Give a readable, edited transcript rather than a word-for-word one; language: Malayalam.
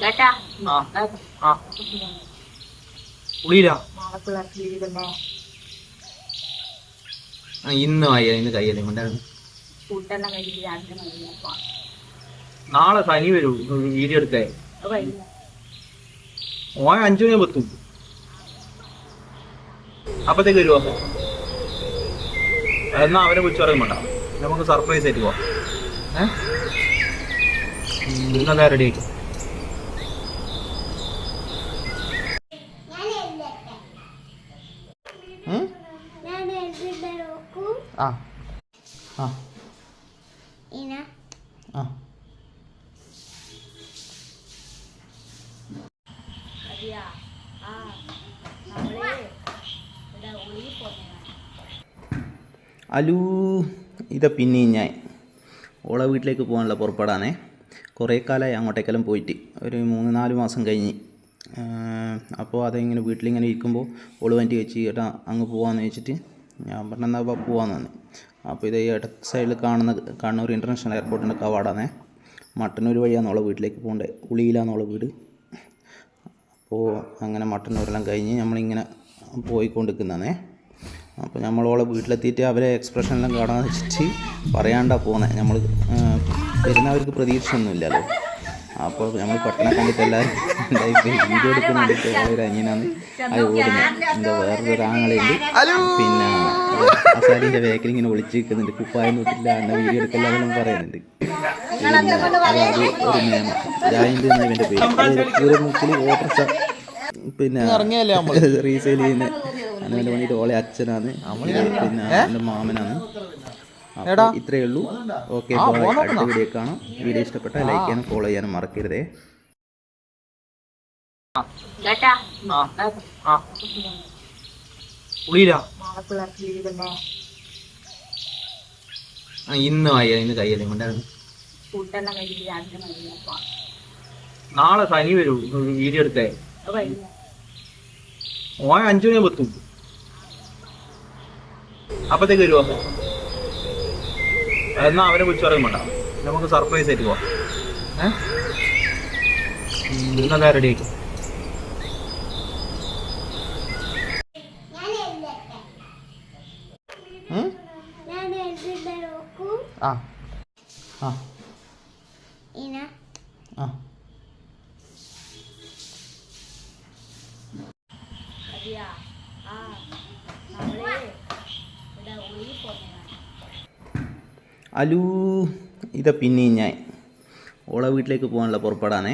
കേട്ടാ ആ ആ ഉള്ളിലാ ഇന്ന് വയ്യ ഇന്ന് കയ്യല്ലേ ഉണ്ടായിരുന്നു. ഫുഡെല്ലാം കഴിച്ച് രാത്രി നാളെ സനി വരൂ വീഡിയോ എടുക്കേ. ഓൻ 5 മണി പത്തും അപ്പത്തേക്ക് വരുമോ? എന്നാ അവരെ വിളിച്ചു പറയും വേണ്ട, നമുക്ക് സർപ്രൈസ് ആയിട്ട് പോവാം. ഇന്നത്തെ റെഡി ആയിട്ട് ആ ആ ആ അലൂ ഇതാ പിന്നെയും ഞാൻ ഓളെ വീട്ടിലേക്ക് പോകാനുള്ള പുറപ്പെടാനേ. കുറേ കാലമായി അങ്ങോട്ടേക്കെല്ലാം പോയിട്ട് ഒരു 3-4 മാസം കഴിഞ്ഞ്. അപ്പോൾ അതിങ്ങനെ വീട്ടിലിങ്ങനെ ഇരിക്കുമ്പോൾ ഓള് വണ്ടി വെച്ച് ഏട്ടാ അങ്ങ് പോകാമെന്ന് വെച്ചിട്ട് ഞാൻ പറഞ്ഞെന്നാൽ പോകാമെന്ന് പറഞ്ഞു. അപ്പോൾ ഇത് ഇടത്ത് സൈഡിൽ കാണുന്ന കണ്ണൂർ ഇൻ്റർനാഷണൽ എയർപോർട്ടിൻ്റെ കവാടാണേ. മട്ടന്നൂർ വഴിയാണ് ഓളെ വീട്ടിലേക്ക് പോകേണ്ടത്. ഉളിയിലാണ് ഓളെ വീട്. അപ്പോൾ അങ്ങനെ മട്ടന്നൂരെല്ലാം കഴിഞ്ഞ് നമ്മളിങ്ങനെ പോയിക്കൊണ്ടിരിക്കുന്നതാണേ. അപ്പോൾ നമ്മളോളെ വീട്ടിലെത്തിയിട്ട് അവരെ എക്സ്പ്രഷനെല്ലാം കാണാമെന്ന് വെച്ചിട്ട് പറയാണ്ടാ പോകുന്നത്. നമ്മൾ വരുന്നവർക്ക് പ്രതീക്ഷയൊന്നുമില്ലല്ലോ. അപ്പോൾ നമ്മൾ പെട്ടെന്ന് കണ്ടിട്ട് എല്ലാവരും വീഡിയോ എടുക്കുന്ന കണ്ടിട്ട് ഒരു അനിയനാണ് അത് ഓടുന്നത്. എന്താ വേറൊരു ആങ്ങളുണ്ട്, പിന്നെ അസാരിൻ്റെ വേക്കിൽ ഇങ്ങനെ ഒളിച്ച് നിൽക്കുന്നുണ്ട്. കുപ്പായം നോക്കില്ല എന്ന വീഡിയോ എടുക്കല്ല എന്നെല്ലാം പറയുന്നുണ്ട്. അതായത് ഒരു നിയമം ജായിൻ്റെ ഇവൻ്റെ പേര് പൂരമുക്കിൽ ഓട്ടർഷ പിന്നെ റീസെയിൽ ചെയ്യുന്ന അതിന് വേണ്ടിയിട്ട് ഓളെ അച്ഛനാണ്, പിന്നെ എൻ്റെ മാമനാണ്. അപ്പോൾ ഇത്രയേ ഉള്ളൂ. ഓക്കെ, അടുത്ത വീഡിയോ കാണാം. വീഡിയോ ഇഷ്ടപ്പെട്ടാൽ ലൈക്ക് ചെയ്യാനും ഫോളോ ചെയ്യാനും മറക്കരുതേ. ഇന്ന് വയ്യ ഇന്ന് കയ്യല്ലേ ഉണ്ടായിരുന്നു. ഫുഡെല്ലാം കഴിച്ച് രാത്രി നാളെ സനി വരൂ വീഡിയോ എടുക്കേ. ഓൻ 5 മണി പത്തും അപ്പത്തേക്ക് വരുമോ? എന്നാ അവരെ വിളിച്ചു പറയും വേണ്ട, നമുക്ക് സർപ്രൈസ് ആയിട്ട് പോവാം. ഇന്നത്തെ റെഡി ആയിട്ട് ആ ആ ആ അലൂ ഇതാ പിന്നെയും ഞാൻ ഓളെ വീട്ടിലേക്ക് പോകാനുള്ള പുറപ്പെടാനേ.